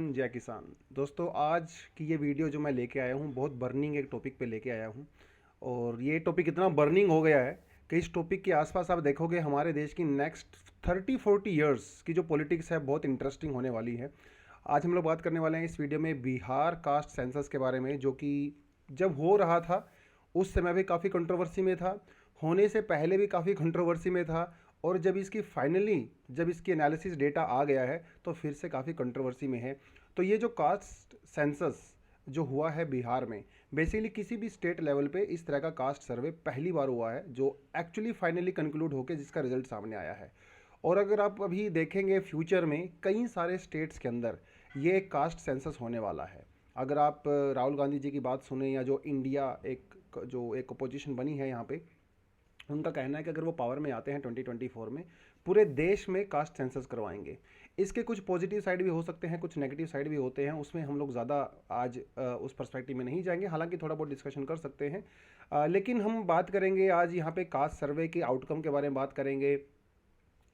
जय किसान। दोस्तों, आज की ये वीडियो जो मैं लेके आया हूँ बहुत बर्निंग एक टॉपिक पे लेके आया हूँ। और ये टॉपिक इतना बर्निंग हो गया है कि इस टॉपिक के आसपास आप देखोगे हमारे देश की नेक्स्ट 30-40 ईयर्स की जो पॉलिटिक्स है बहुत इंटरेस्टिंग होने वाली है। आज हम लोग बात करने वाले हैं इस वीडियो में बिहार कास्ट सेंसस के बारे में, जो कि जब हो रहा था उस समय भी काफ़ी कंट्रोवर्सी में था, होने से पहले भी काफ़ी कंट्रोवर्सी में था, और जब इसकी एनालिसिस डेटा आ गया है तो फिर से काफ़ी कंट्रोवर्सी में है। तो ये जो कास्ट सेंसस जो हुआ है बिहार में, बेसिकली किसी भी स्टेट लेवल पे इस तरह का कास्ट सर्वे पहली बार हुआ है जो एक्चुअली फाइनली कंक्लूड होकर जिसका रिजल्ट सामने आया है। और अगर आप अभी देखेंगे फ्यूचर में कई सारे स्टेट्स के अंदर ये एक कास्ट सेंसस होने वाला है। अगर आप राहुल गांधी जी की बात सुने, या जो इंडिया एक अपोजिशन बनी है यहाँ पे, उनका कहना है कि अगर वो पावर में आते हैं 2024 में, पूरे देश में कास्ट सेंसस करवाएंगे। इसके कुछ पॉजिटिव साइड भी हो सकते हैं, कुछ नेगेटिव साइड भी होते हैं, उसमें हम लोग ज़्यादा आज उस पर्सपेक्टिव में नहीं जाएंगे, हालांकि थोड़ा बहुत डिस्कशन कर सकते हैं। लेकिन हम बात करेंगे आज यहाँ पे कास्ट सर्वे के आउटकम के बारे में बात करेंगे।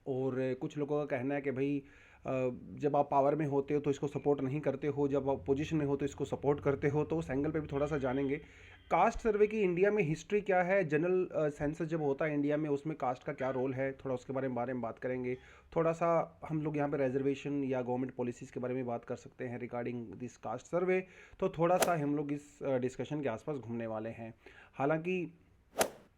और कुछ लोगों का कहना है कि भाई जब आप पावर में होते हो तो इसको सपोर्ट नहीं करते हो, जब आप पोजीशन में हो तो इसको सपोर्ट करते हो, तो उस एंगल पे भी थोड़ा सा जानेंगे। कास्ट सर्वे की इंडिया में हिस्ट्री क्या है, जनरल सेंसस जब होता है इंडिया में उसमें कास्ट का क्या रोल है, थोड़ा उसके बारे में बात करेंगे। थोड़ा सा हम लोग यहाँ पे रिजर्वेशन या गवर्नमेंट पॉलिसीज़ के बारे में बात कर सकते हैं रिगार्डिंग दिस कास्ट सर्वे। तो थोड़ा सा हम लोग इस डिस्कशन के आसपास घूमने वाले हैं। हालांकि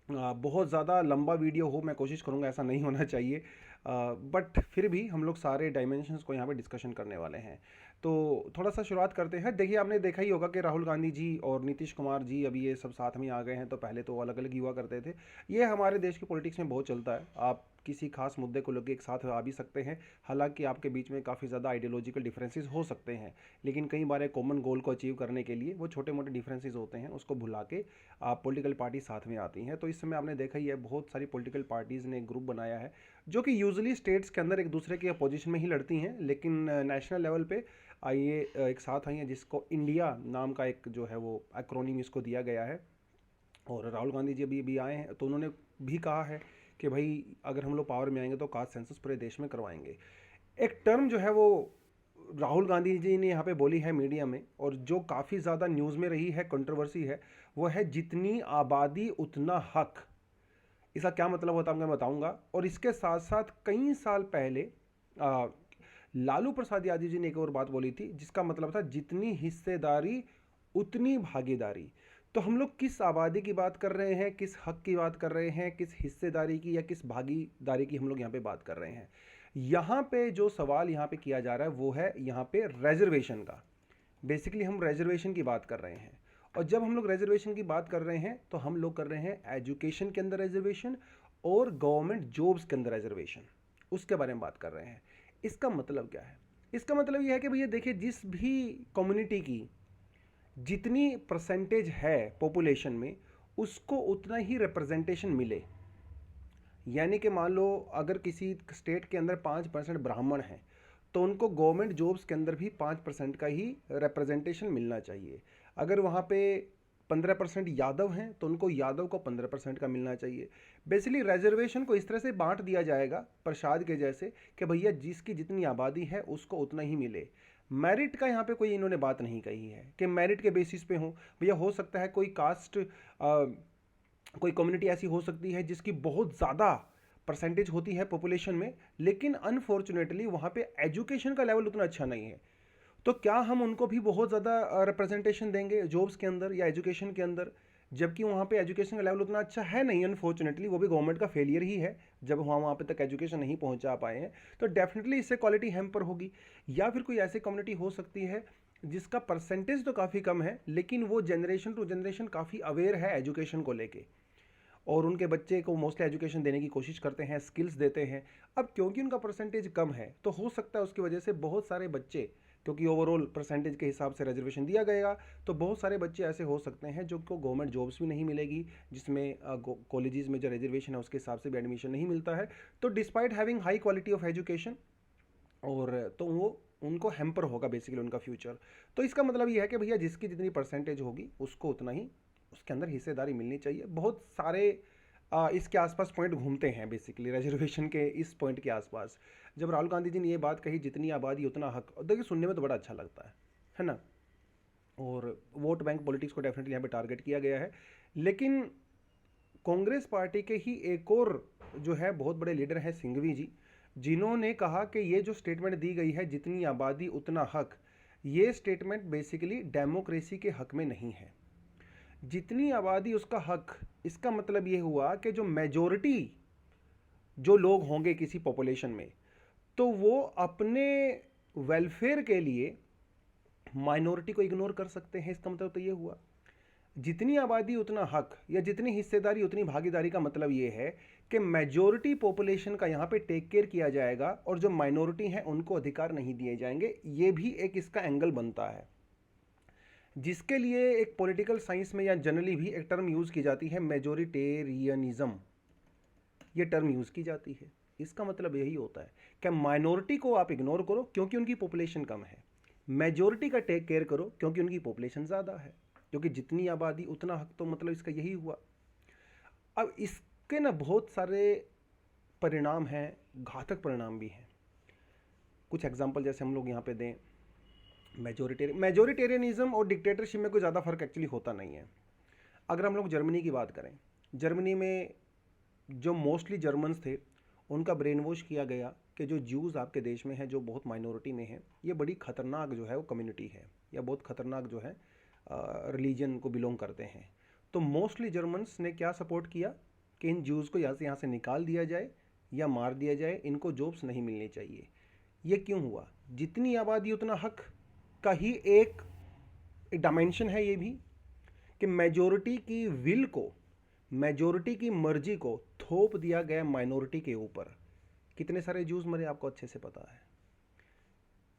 बहुत ज़्यादा लंबा वीडियो हो, मैं कोशिश करूँगा ऐसा नहीं होना चाहिए, बट फिर भी हम लोग सारे डायमेंशंस को यहाँ पे डिस्कशन करने वाले हैं। तो थोड़ा सा शुरुआत करते हैं। देखिए, आपने देखा ही होगा कि राहुल गांधी जी और नीतीश कुमार जी अभी ये सब साथ में आ गए हैं, तो पहले तो अलग अलग ही हुआ करते थे। ये हमारे देश की पॉलिटिक्स में बहुत चलता है, आप किसी खास मुद्दे को लेकर एक साथ आ भी सकते हैं। हालांकि आपके बीच में काफ़ी ज़्यादा आइडियोलॉजिकल डिफरेंसेस हो सकते हैं, लेकिन कई बार एक कॉमन गोल को अचीव करने के लिए वो छोटे मोटे डिफरेंसेस होते हैं, उसको भुला के आप पॉलिटिकल पार्टी साथ में आती हैं। तो इस समय आपने देखा ही है बहुत सारी पॉलिटिकल पार्टीज़ ने एक ग्रुप बनाया है जो कि यूजुअली स्टेट्स के अंदर एक दूसरे के अपोजिशन में ही लड़ती हैं, लेकिन नेशनल लेवल पे आइए एक साथ आई हैं, जिसको इंडिया नाम का एक जो है वो एक्रोनिम इसको दिया गया है। और राहुल गांधी जी अभी अभी आए हैं तो उन्होंने भी कहा है कि भाई अगर हम लोग पावर में आएंगे तो कास्ट सेंसस पूरे देश में करवाएंगे। एक टर्म जो है वो राहुल गांधी जी ने यहाँ पे बोली है मीडिया में, और जो काफ़ी ज़्यादा न्यूज़ में रही है, कंट्रोवर्सी है, वो है जितनी आबादी उतना हक। इसका क्या मतलब होता है मैं बताऊंगा। और इसके साथ साथ कई साल पहले आ, लालू प्रसाद यादव जी ने एक और बात बोली थी जिसका मतलब था जितनी हिस्सेदारी उतनी भागीदारी। तो हम लोग किस आबादी की बात कर रहे हैं, किस हक की बात कर रहे हैं, किस हिस्सेदारी की या किस भागीदारी की हम लोग यहाँ पे बात कर रहे हैं। यहाँ पे जो सवाल यहाँ पे किया जा रहा है वो है यहाँ पे रिजर्वेशन का। बेसिकली हम रिजर्वेशन की बात कर रहे हैं, और जब हम लोग रिजर्वेशन की बात कर रहे हैं तो हम लोग कर रहे हैं एजुकेशन के अंदर रिजर्वेशन और गवर्नमेंट जॉब्स के अंदर रिजर्वेशन, उसके बारे में बात कर रहे हैं। इसका मतलब क्या है? इसका मतलब यह है कि भैया देखिए, जिस भी कम्युनिटी की जितनी परसेंटेज है पॉपुलेशन में उसको उतना ही रिप्रेजेंटेशन मिले। यानी कि मान लो अगर किसी स्टेट के अंदर 5% ब्राह्मण हैं तो उनको गवर्नमेंट जॉब्स के अंदर भी 5% का ही रिप्रेजेंटेशन मिलना चाहिए। अगर वहाँ पे 15% यादव हैं तो उनको यादव को 15% का मिलना चाहिए। बेसिकली रिजर्वेशन को इस तरह से बांट दिया जाएगा प्रसाद के जैसे कि भैया जिसकी जितनी आबादी है उसको उतना ही मिले। मेरिट का यहाँ पे कोई इन्होंने बात नहीं कही है कि मेरिट के बेसिस पे हो। भैया हो सकता है कोई कास्ट, कोई कम्युनिटी ऐसी हो सकती है जिसकी बहुत ज़्यादा परसेंटेज होती है पॉपुलेशन में, लेकिन अनफॉर्चुनेटली वहाँ पे एजुकेशन का लेवल उतना अच्छा नहीं है। तो क्या हम उनको भी बहुत ज़्यादा रिप्रेजेंटेशन देंगे जॉब्स के अंदर या एजुकेशन के अंदर, जबकि वहाँ पे एजुकेशन का लेवल उतना अच्छा है नहीं। अनफॉर्चुनेटली वो भी गवर्नमेंट का फेलियर ही है जब वहाँ पे तक एजुकेशन नहीं पहुँचा पाए हैं। तो डेफिनेटली इससे क्वालिटी हैम्पर होगी। या फिर कोई ऐसी कम्युनिटी हो सकती है जिसका परसेंटेज तो काफ़ी कम है, लेकिन वो जनरेशन टू जनरेशन काफ़ी अवेयर है एजुकेशन को लेके, और उनके बच्चे को मोस्टली एजुकेशन देने की कोशिश करते हैं, स्किल्स देते हैं। अब क्योंकि उनका परसेंटेज कम है तो हो सकता है उसकी वजह से बहुत सारे बच्चे, क्योंकि ओवरऑल परसेंटेज के हिसाब से रिजर्वेशन दिया गया, तो बहुत सारे बच्चे ऐसे हो सकते हैं जो को गवर्नमेंट जॉब्स भी नहीं मिलेगी, जिसमें कॉलेजेस में जो रिजर्वेशन है उसके हिसाब से भी एडमिशन नहीं मिलता है। तो despite having high quality of education, और तो वो उनको हैम्पर होगा बेसिकली उनका फ्यूचर। तो इसका मतलब ये है कि भैया जिसकी जितनी परसेंटेज होगी उसको उतना ही उसके अंदर हिस्सेदारी मिलनी चाहिए। बहुत सारे इसके आसपास पॉइंट घूमते हैं बेसिकली रिजर्वेशन के इस पॉइंट के आसपास। जब राहुल गांधी जी ने ये बात कही जितनी आबादी उतना हक, और देखिए सुनने में तो बड़ा अच्छा लगता है ना, और वोट बैंक पॉलिटिक्स को डेफिनेटली यहाँ पे टारगेट किया गया है। लेकिन कांग्रेस पार्टी के ही एक और जो है बहुत बड़े लीडर हैं सिंघवी जी, जिन्होंने कहा कि ये जो स्टेटमेंट दी गई है जितनी आबादी उतना हक, ये स्टेटमेंट बेसिकली डेमोक्रेसी के हक में नहीं है। जितनी आबादी उसका हक, इसका मतलब ये हुआ कि जो मेजोरिटी जो लोग होंगे किसी पॉपुलेशन में, तो वो अपने वेलफेयर के लिए माइनॉरिटी को इग्नोर कर सकते हैं। इसका मतलब तो ये हुआ जितनी आबादी उतना हक, या जितनी हिस्सेदारी उतनी भागीदारी का मतलब ये है कि मेजॉरिटी पॉपुलेशन का यहाँ पे टेक केयर किया जाएगा और जो माइनॉरिटी हैं उनको अधिकार नहीं दिए जाएंगे। ये भी एक इसका एंगल बनता है, जिसके लिए एक पॉलिटिकल साइंस में या जनरली भी एक टर्म यूज़ की जाती है, मेजोरिटेरियनिज्म। ये टर्म यूज़ की जाती है। इसका मतलब यही होता है कि माइनॉरिटी को आप इग्नोर करो क्योंकि उनकी पॉपुलेशन कम है, मेजॉरिटी का टेक केयर करो क्योंकि उनकी पॉपुलेशन ज़्यादा है। क्योंकि जितनी आबादी उतना हक, तो मतलब इसका यही हुआ। अब इसके ना बहुत सारे परिणाम हैं, घातक परिणाम भी हैं। कुछ एग्जांपल जैसे हम लोग यहाँ पे दें, मेजोरिटेरियनिज्म और डिक्टेटरशिप में कोई ज़्यादा फर्क एक्चुअली होता नहीं है। अगर हम लोग जर्मनी की बात करें, जर्मनी में जो मोस्टली जर्मन्स थे उनका ब्रेन वॉश किया गया कि जो ज्यूज़ आपके देश में हैं, जो बहुत माइनॉरिटी में हैं, ये बड़ी ख़तरनाक जो है वो कम्युनिटी है, या बहुत ख़तरनाक जो है रिलीजन को बिलोंग करते हैं। तो मोस्टली जर्मन्स ने क्या सपोर्ट किया कि इन ज्यूज़ को यहाँ से निकाल दिया जाए या मार दिया जाए, इनको जॉब्स नहीं मिलनी चाहिए। ये क्यों हुआ? जितनी आबादी उतना हक का ही एक डायमेंशन है ये भी, कि मेजॉरिटी की विल को, मेजॉरिटी की मर्जी को थोप दिया गया माइनॉरिटी के ऊपर। कितने सारे ज्यूज मरे आपको अच्छे से पता है।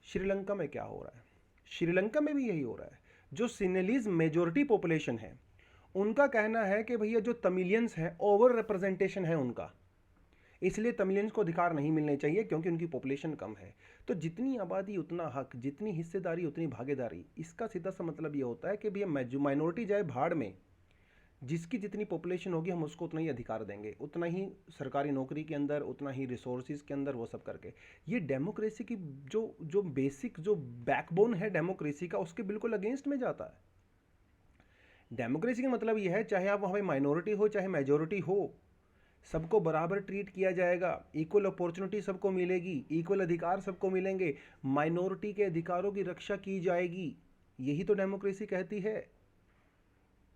श्रीलंका में क्या हो रहा है? श्रीलंका में भी यही हो रहा है। जो सिनेलीज मेजॉरिटी पॉपुलेशन है, उनका कहना है कि भैया जो तमिलियंस हैं ओवर रिप्रेजेंटेशन है उनका, इसलिए तमिलियंस को अधिकार नहीं मिलने चाहिए क्योंकि उनकी पॉपुलेशन कम है। तो जितनी आबादी उतना हक, जितनी हिस्सेदारी उतनी भागीदारी, इसका सीधा सा मतलब ये होता है कि भैया माइनॉरिटी जाए भाड़ में, जिसकी जितनी पॉपुलेशन होगी हम उसको उतना ही अधिकार देंगे, उतना ही सरकारी नौकरी के अंदर, उतना ही रिसोर्सेज के अंदर, वो सब करके। ये डेमोक्रेसी की जो जो बेसिक जो बैकबोन है डेमोक्रेसी का, उसके बिल्कुल अगेंस्ट में जाता है। डेमोक्रेसी का मतलब ये है चाहे आप वहाँ पे माइनॉरिटी हो चाहे मेजोरिटी हो, सबको बराबर ट्रीट किया जाएगा, इक्वल अपॉर्चुनिटी सबको मिलेगी, इक्वल अधिकार सबको मिलेंगे, माइनॉरिटी के अधिकारों की रक्षा की जाएगी। यही तो डेमोक्रेसी कहती है।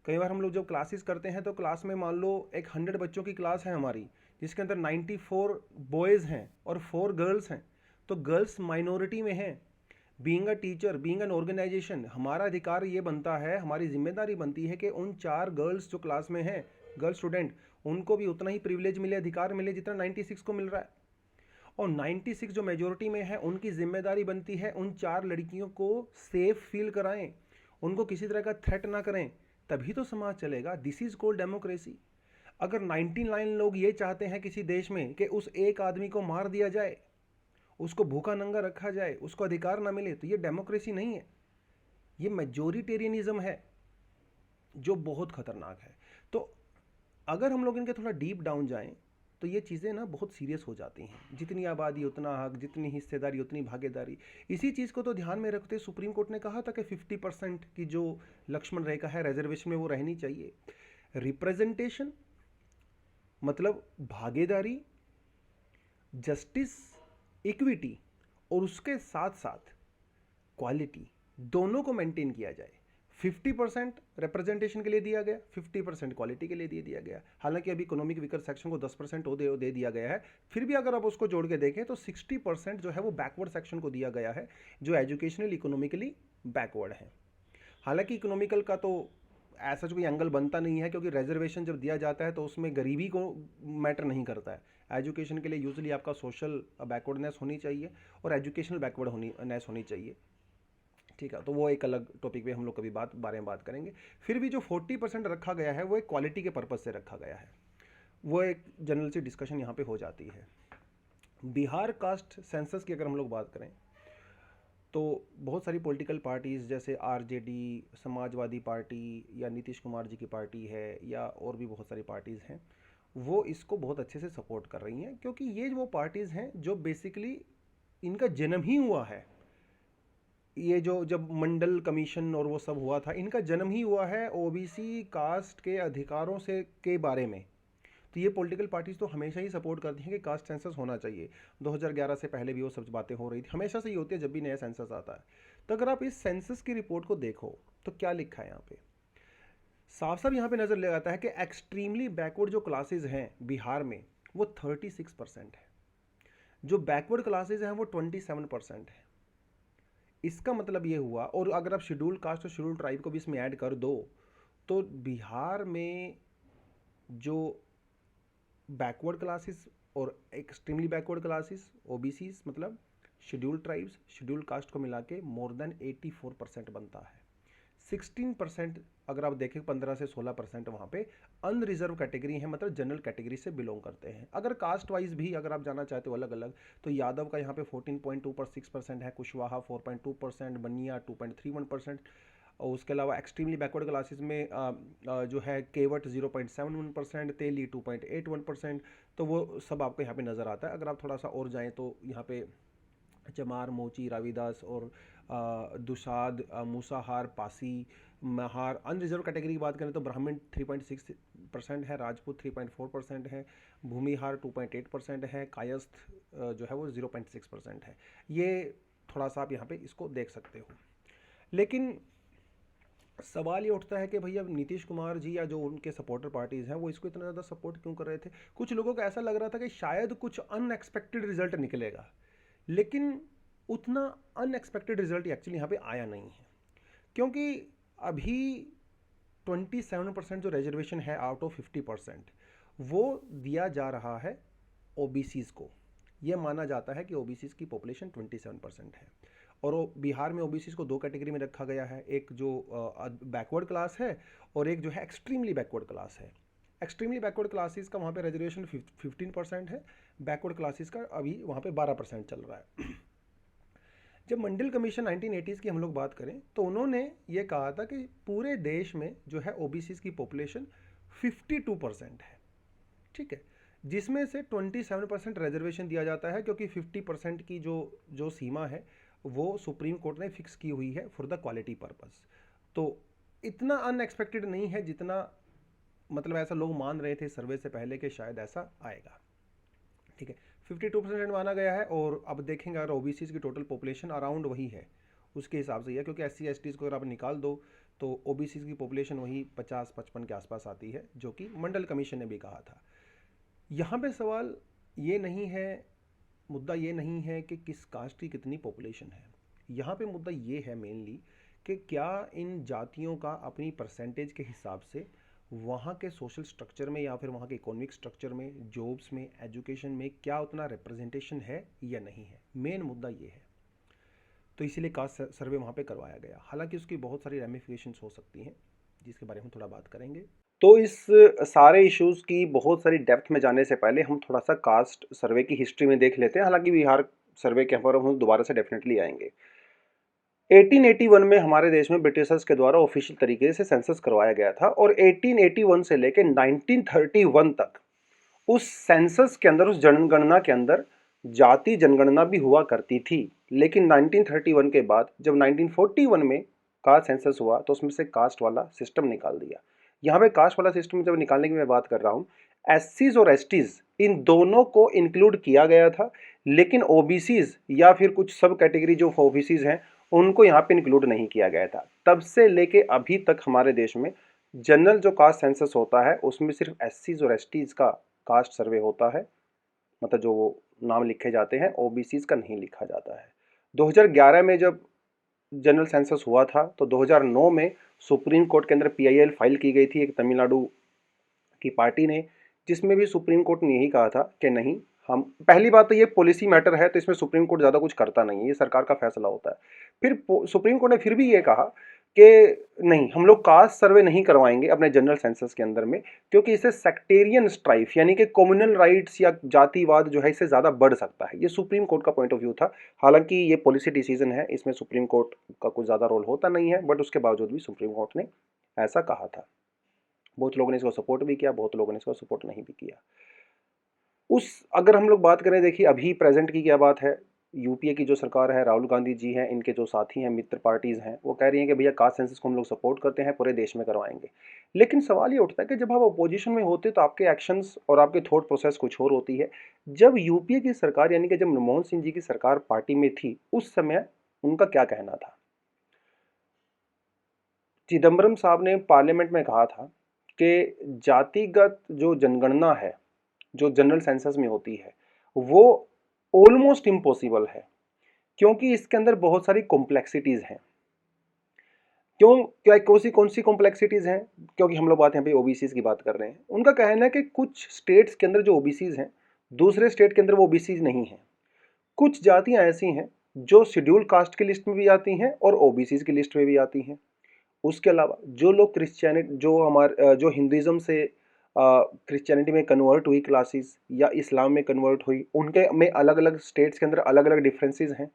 कई बार हम लोग जब क्लासेस करते हैं तो क्लास में मान लो एक 100 बच्चों की क्लास है हमारी, जिसके अंदर 94 बॉयज़ हैं और 4 गर्ल्स हैं, तो गर्ल्स माइनॉरिटी में हैं। Being a teacher, being an organisation, हमारा अधिकार ये बनता है, हमारी जिम्मेदारी बनती है कि उन 4 गर्ल्स जो क्लास में हैं, गर्ल स्टूडेंट, उनको भी उतना ही प्रिविलेज मिले, अधिकार मिले जितना 96 को मिल रहा है। और 96 जो मेजोरिटी में है, उनकी जिम्मेदारी बनती है उन 4 लड़कियों को सेफ फील कराएं, उनको किसी तरह का थ्रेट ना करें, तभी तो समाज चलेगा। This is called democracy. अगर 99 लोग ये चाहते हैं किसी देश में कि उस एक आदमी को मार दिया जाए, उसको भूखा नंगा रखा जाए, उसको अधिकार ना मिले, तो ये डेमोक्रेसी नहीं है, ये मेजोरिटेरियनिज्म है जो बहुत खतरनाक है। तो अगर हम लोग इनके थोड़ा डीप डाउन जाएं तो ये चीज़ें ना बहुत सीरियस हो जाती हैं। जितनी आबादी उतना हक, जितनी हिस्सेदारी उतनी भागीदारी। इसी चीज़ को तो ध्यान में रखते सुप्रीम कोर्ट ने कहा था कि 50% की जो लक्ष्मण रेखा है रिजर्वेशन में, वो रहनी चाहिए। रिप्रेजेंटेशन मतलब भागीदारी, जस्टिस, इक्विटी, और उसके साथ साथ क्वालिटी, दोनों को मेंटेन किया जाए। 50% रिप्रेजेंटेशन के लिए दिया गया, 50% क्वालिटी के लिए दिया गया। हालांकि अभी इकोनॉमिक वीकर सेक्शन को 10% दे दिया गया है, फिर भी अगर आप उसको जोड़ के देखें तो 60% जो है वो बैकवर्ड सेक्शन को दिया गया है, जो एजुकेशनल इकोनॉमिकली बैकवर्ड है। हालांकि इकोनॉमिकल का तो ऐसा कोई एंगल बनता नहीं है, क्योंकि रिजर्वेशन जब दिया जाता है तो उसमें गरीबी को मैटर नहीं करता है। एजुकेशन के लिए यूजली आपका सोशल बैकवर्डनेस होनी चाहिए और एजुकेशनल बैकवर्डनेस होनी चाहिए। ठीक है, तो वो एक अलग टॉपिक पे हम लोग कभी बारे में बात करेंगे। फिर भी जो 40% रखा गया है वो एक क्वालिटी के पर्पज़ से रखा गया है, वो एक जनरल सी डिस्कशन यहाँ पे हो जाती है। बिहार कास्ट सेंसस की अगर हम लोग बात करें तो बहुत सारी पॉलिटिकल पार्टीज़ जैसे आरजेडी, समाजवादी पार्टी, या नीतीश कुमार जी की पार्टी है, या और भी बहुत सारी पार्टीज़ हैं, वो इसको बहुत अच्छे से सपोर्ट कर रही हैं, क्योंकि ये वो पार्टीज़ हैं जो बेसिकली इनका जन्म ही हुआ है, ये जो जब मंडल कमीशन और वो सब हुआ था, इनका जन्म ही हुआ है ओबीसी कास्ट के अधिकारों से के बारे में। तो ये पॉलिटिकल पार्टीज तो हमेशा ही सपोर्ट करती हैं कि कास्ट सेंसस होना चाहिए। 2011 से पहले भी वो सब बातें हो रही थी, हमेशा से ही होती है जब भी नया सेंसस आता है। तो अगर आप इस सेंसस की रिपोर्ट को देखो तो क्या लिखा है यहाँ पे, साफ साफ यहाँ पे नजर ले आता है कि एक्सट्रीमली बैकवर्ड जो क्लासेज हैं बिहार में वो 36% है, जो बैकवर्ड क्लासेज हैं वो 27% है। इसका मतलब ये हुआ, और अगर आप शेड्यूल कास्ट और शेड्यूल ट्राइब को भी इसमें ऐड कर दो तो बिहार में जो बैकवर्ड क्लासेस और एक्सट्रीमली बैकवर्ड क्लासेस ओबीसीज मतलब शेड्यूल ट्राइब्स शेड्यूल कास्ट को मिला के मोर देन 84% बनता है। 16% अगर आप देखें 15 से 16% वहाँ पे अनरिजर्व कैटेगरी है, मतलब जनरल कैटेगरी से बिलोंग करते हैं। अगर कास्ट वाइज भी अगर आप जाना चाहते हो अलग अलग, तो यादव का यहाँ पे 14.26% है, कुशवाहा 4.2%, बनिया 2.31%, और उसके अलावा एक्सट्रीमली बैकवर्ड क्लासेस में जो है केवट 0.71%, तेली 2.81%। तो वो सब आपको यहाँ पे नज़र आता है। अगर आप थोड़ा सा और जाएँ तो यहाँ पे चमार, मोची, राविदास और दुसाद, मूसाहार, पासी, महार। अनरिजर्व कैटेगरी की बात करें तो ब्राह्मण 3.6% है, राजपूत 3.4% है, भूमिहार 2.8% है, कायस्थ जो है वो 0.6% है। ये थोड़ा सा आप यहाँ पे इसको देख सकते हो। लेकिन सवाल ये उठता है कि भैया नीतीश कुमार जी या जो उनके सपोर्टर पार्टीज हैं वो इसको इतना ज़्यादा सपोर्ट क्यों कर रहे थे। कुछ लोगों को ऐसा लग रहा था कि शायद कुछ अनएक्सपेक्टेड रिजल्ट निकलेगा, लेकिन उतना अनएक्सपेक्टेड रिजल्ट एक्चुअली यहाँ पे आया नहीं है, क्योंकि अभी 27% जो रिजर्वेशन है आउट ऑफ 50% वो दिया जा रहा है ओबीसीज को। ये माना जाता है कि ओबीसीज की पॉपुलेशन 27% है, और बिहार में ओबीसीज को दो कैटेगरी में रखा गया है, एक जो बैकवर्ड क्लास है और एक जो है एक्सट्रीमली बैकवर्ड क्लास है। एक्सट्रीमली बैकवर्ड क्लासेस का वहाँ पे रिजर्वेशन 15% है, बैकवर्ड क्लासेस का अभी वहाँ पे 12% चल रहा है। जब मंडल कमीशन 1980s की हम लोग बात करें तो उन्होंने ये कहा था कि पूरे देश में जो है ओबीसीज की पॉपुलेशन 52% है, ठीक है, जिसमें से 27% रिजर्वेशन दिया जाता है, क्योंकि 50% की जो सीमा है वो सुप्रीम कोर्ट ने फिक्स की हुई है फॉर द क्वालिटी पर्पस। तो इतना अनएक्सपेक्टेड नहीं है जितना मतलब ऐसा लोग मान रहे थे सर्वे से पहले कि शायद ऐसा आएगा, ठीक है। 52% माना गया है, और अब देखेंगे अगर ओबीसी की टोटल पॉपुलेशन अराउंड वही है उसके हिसाब से ही है, क्योंकि एस सी को अगर आप निकाल दो तो ओबीसी की पॉपुलेशन वही 50-55 के आसपास आती है, जो कि मंडल कमीशन ने भी कहा था। यहाँ पे सवाल ये नहीं है, मुद्दा ये नहीं है कि किस कास्ट की कितनी पॉपुलेशन है। यहाँ पे मुद्दा ये है मेनली कि क्या इन जातियों का अपनी परसेंटेज के हिसाब से वहाँ के सोशल स्ट्रक्चर में या फिर वहाँ के इकोनॉमिक स्ट्रक्चर में, जॉब्स में, एजुकेशन में क्या उतना रिप्रेजेंटेशन है या नहीं है। मेन मुद्दा ये है। तो इसीलिए कास्ट सर्वे वहाँ पे करवाया गया, हालांकि उसकी बहुत सारी रेमिफिकेशंस हो सकती हैं जिसके बारे में थोड़ा बात करेंगे। तो इस सारे इश्यूज़ की बहुत सारी डेप्थ में जाने से पहले हम थोड़ा सा कास्ट सर्वे की हिस्ट्री में देख लेते हैं। हालांकि बिहार सर्वे के ऊपर हम दोबारा से डेफिनेटली आएंगे। 1881 में हमारे देश में ब्रिटिशर्स के द्वारा ऑफिशियल तरीके से सेंसस करवाया गया था, और 1881 से लेकर 1931 तक उस सेंसस के अंदर, उस जनगणना के अंदर जाति जनगणना भी हुआ करती थी। लेकिन 1931 के बाद जब 1941 में कास्ट सेंसस हुआ तो उसमें से कास्ट वाला सिस्टम निकाल दिया। यहाँ पे कास्ट वाला सिस्टम जब निकालने की मैं बात कर रहा हूँ, एससीज और एसटीज इन दोनों को इंक्लूड किया गया था, लेकिन ओबीसीज या फिर कुछ सब कैटेगरी जो ओबीसीज हैं उनको यहाँ पे इंक्लूड नहीं किया गया था। तब से लेके अभी तक हमारे देश में जनरल जो कास्ट सेंसस होता है उसमें सिर्फ एससीज और एसटीज का कास्ट सर्वे होता है, मतलब जो वो नाम लिखे जाते हैं, ओबीसीज का नहीं लिखा जाता है। 2011 में जब जनरल सेंसस हुआ था तो 2009 में सुप्रीम कोर्ट के अंदर पीआईएल फाइल की गई थी एक तमिलनाडु की पार्टी ने, जिसमें भी सुप्रीम कोर्ट ने यही कहा था कि नहीं, हम, पहली बात तो ये पॉलिसी मैटर है तो इसमें सुप्रीम कोर्ट ज़्यादा कुछ करता नहीं है, ये सरकार का फैसला होता है। फिर सुप्रीम कोर्ट ने फिर भी ये कहा कि नहीं, हम लोग कास्ट सर्वे नहीं करवाएंगे अपने जनरल सेंसस के अंदर में, क्योंकि इससे सेक्टेरियन स्ट्राइफ यानी कि कम्युनल राइट्स या जातिवाद जो है इससे ज़्यादा बढ़ सकता है। ये सुप्रीम कोर्ट का पॉइंट ऑफ व्यू था। हालांकि ये पॉलिसी डिसीजन है, इसमें सुप्रीम कोर्ट का कुछ ज़्यादा रोल होता नहीं है, बट उसके बावजूद भी सुप्रीम कोर्ट ने ऐसा कहा था। बहुत लोगों ने इसको सपोर्ट भी किया, बहुत लोगों ने इसको सपोर्ट नहीं भी किया। अगर हम लोग बात करें, देखिए अभी प्रेजेंट की क्या बात है, यूपीए की जो सरकार है, राहुल गांधी जी हैं, इनके जो साथी हैं, मित्र पार्टीज़ हैं, वो कह रही हैं कि भैया कास्ट सेंसस को हम लोग सपोर्ट करते हैं, पूरे देश में करवाएंगे। लेकिन सवाल ये उठता है कि जब आप अपोजिशन में होते तो आपके एक्शंस और आपके थॉट प्रोसेस कुछ और होती है। जब यूपीए की सरकार यानी कि जब मनमोहन सिंह जी की सरकार पार्टी में थी, उस समय उनका क्या कहना था? चिदम्बरम साहब ने पार्लियामेंट में कहा था कि जातिगत जो जनगणना है, जो जनरल सेंसस में होती है, वो ऑलमोस्ट इम्पॉसिबल है, क्योंकि इसके अंदर बहुत सारी कॉम्प्लेक्सिटीज़ हैं। क्यों क्या कौन सी कॉम्प्लेक्सिटीज़ हैं? क्योंकि हम लोग बात यहाँ पे ओबीसीज़ की बात कर रहे हैं। उनका कहना है कि कुछ स्टेट्स के अंदर जो ओबीसीज़ हैं, दूसरे स्टेट के अंदर वो ओबीसीज़ नहीं हैं। कुछ जातियाँ ऐसी हैं जो शेड्यूल कास्ट की लिस्ट में भी आती हैं और ओबीसीज़ की लिस्ट में भी आती हैं। उसके अलावा जो लोग क्रिश्चियनिटी जो हिंदुइज्म से क्रिश्चियनिटी में कन्वर्ट हुई क्लासेस या इस्लाम में कन्वर्ट हुई, उनके में अलग अलग स्टेट्स के अंदर अलग अलग डिफरेंसेस हैं।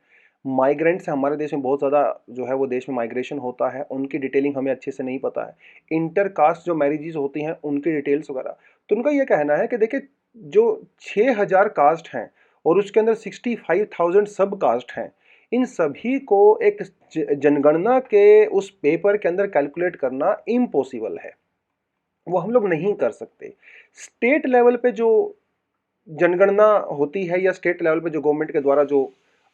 माइग्रेंट्स हमारे देश में बहुत ज़्यादा जो है वो देश में माइग्रेशन होता है, उनकी डिटेलिंग हमें अच्छे से नहीं पता है। इंटर कास्ट जो मैरिजेस होती हैं उनकी डिटेल्स वगैरह, तो उनका ये कहना है कि देखिए, जो 6000 कास्ट हैं और उसके अंदर 65,000 सब कास्ट हैं, इन सभी को एक जनगणना के उस पेपर के अंदर कैलकुलेट करना इम्पॉसिबल है, वो हम लोग नहीं कर सकते। स्टेट लेवल पे जो जनगणना होती है या स्टेट लेवल पे जो गवर्नमेंट के द्वारा जो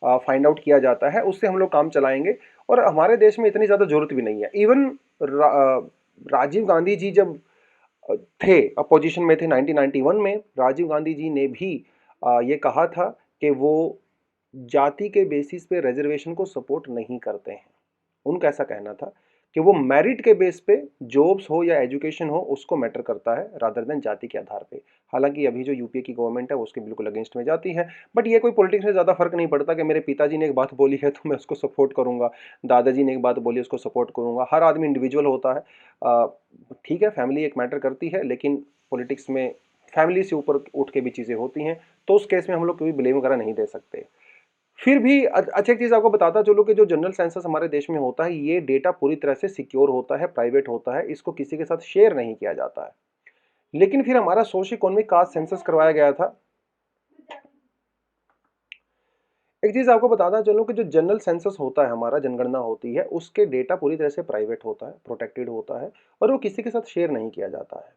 फाइंड आउट किया जाता है, उससे हम लोग काम चलाएंगे। और हमारे देश में इतनी ज़्यादा जरूरत भी नहीं है। इवन राजीव गांधी जी जब थे अपोजिशन में थे 1991 में, राजीव गांधी जी ने भी ये कहा था कि वो जाति के बेसिस पे रिजर्वेशन को सपोर्ट नहीं करते हैं। उनका ऐसा कहना था कि वो मेरिट के बेस पे जॉब्स हो या एजुकेशन हो, उसको मैटर करता है रादर देन जाति के आधार पे। हालांकि अभी जो यूपीए की गवर्नमेंट है वो उसके बिल्कुल अगेंस्ट में जाती है, बट ये कोई पॉलिटिक्स में ज़्यादा फर्क नहीं पड़ता कि मेरे पिताजी ने एक बात बोली है तो मैं उसको सपोर्ट करूंगा, दादाजी ने एक बात बोली उसको सपोर्ट करूंगा। हर आदमी इंडिविजुअल होता है। ठीक है, फैमिली एक मैटर करती है, लेकिन पॉलिटिक्स में फैमिली से ऊपर उठ के भी चीज़ें होती हैं, तो उस केस में हम लोग कोई ब्लेम वगैरह नहीं दे सकते। फिर भी अच्छा, एक चीज़ आपको बताता चलो कि जो जनरल सेंसस हमारे देश में होता है, ये डेटा पूरी तरह से सिक्योर होता है, प्राइवेट होता है, इसको किसी के साथ शेयर नहीं किया जाता है। लेकिन फिर हमारा सोशियो इकोनॉमिक कास्ट सेंसस करवाया गया था। एक चीज़ आपको बताता चलो कि जो जनरल सेंसस होता है, हमारा जनगणना होती है, उसके डेटा पूरी तरह से प्राइवेट होता है, प्रोटेक्टेड होता है, और वो किसी के साथ शेयर नहीं किया जाता है।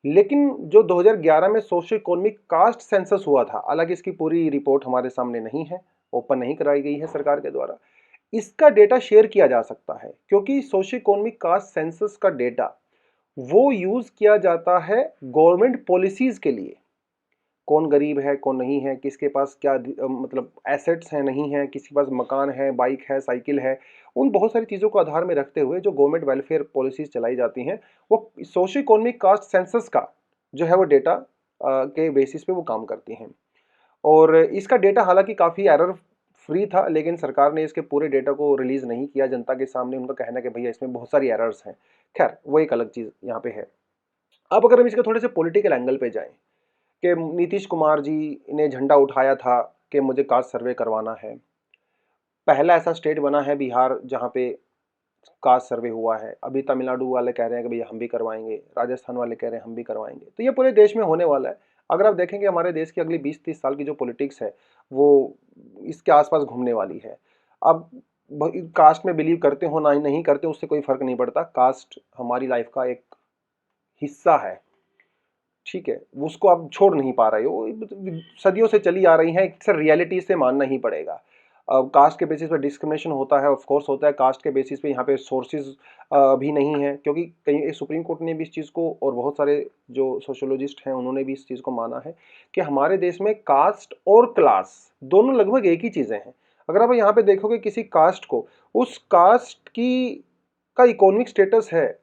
लेकिन जो 2011 में सोशियो इकोनॉमिक कास्ट सेंसस हुआ था, हालांकि इसकी पूरी रिपोर्ट हमारे सामने नहीं है, ओपन नहीं कराई गई है सरकार के द्वारा, इसका डेटा शेयर किया जा सकता है, क्योंकि सोशियो इकोनॉमिक कास्ट सेंसस का डेटा वो यूज किया जाता है गवर्नमेंट पॉलिसीज के लिए। कौन गरीब है, कौन नहीं है, किसके पास क्या मतलब एसेट्स हैं, नहीं है, किसके पास मकान है, बाइक है, साइकिल है, उन बहुत सारी चीज़ों को आधार में रखते हुए जो गवर्नमेंट वेलफेयर पॉलिसीज चलाई जाती हैं, वो सोशियो इकोनॉमिक कास्ट सेंसस का जो है वो डेटा के बेसिस पे वो काम करती हैं। और इसका डेटा हालांकि काफ़ी एरर फ्री था, लेकिन सरकार ने इसके पूरे डेटा को रिलीज़ नहीं किया जनता के सामने। उनका कहना है कि भैया इसमें बहुत सारी एरर्स हैं। खैर, वो एक अलग चीज़ यहाँ पे है। अब अगर हम इसके थोड़े से पॉलिटिकल एंगल पे जाएं, कि नीतीश कुमार जी ने झंडा उठाया था कि मुझे कास्ट सर्वे करवाना है। पहला ऐसा स्टेट बना है बिहार जहाँ पे कास्ट सर्वे हुआ है। अभी तमिलनाडु वाले कह रहे हैं कि भैया हम भी करवाएंगे, राजस्थान वाले कह रहे हैं हम भी करवाएंगे। तो ये पूरे देश में होने वाला है। अगर आप देखेंगे हमारे देश की अगली 20-30 साल की जो पॉलिटिक्स है, वो इसके आसपास घूमने वाली है। अब कास्ट में बिलीव करते हो ना नहीं करते, उससे कोई फर्क नहीं पड़ता। कास्ट हमारी लाइफ का एक हिस्सा है, ठीक है, उसको आप छोड़ नहीं पा रहे हो, सदियों से चली आ रही है, सर रियलिटी से मानना ही पड़ेगा। कास्ट के बेसिस पे डिस्क्रिमिनेशन होता है, ऑफ कोर्स होता है। कास्ट के बेसिस पे यहाँ पे सोर्सेज भी नहीं है, क्योंकि कहीं सुप्रीम कोर्ट ने भी इस चीज़ को और बहुत सारे जो सोशोलॉजिस्ट हैं उन्होंने भी इस चीज़ को माना है कि हमारे देश में कास्ट और क्लास दोनों लगभग एक ही चीज़ें हैं। अगर आप यहाँ पे देखोगे किसी कास्ट को, उस कास्ट की का इकोनॉमिक स्टेटस है,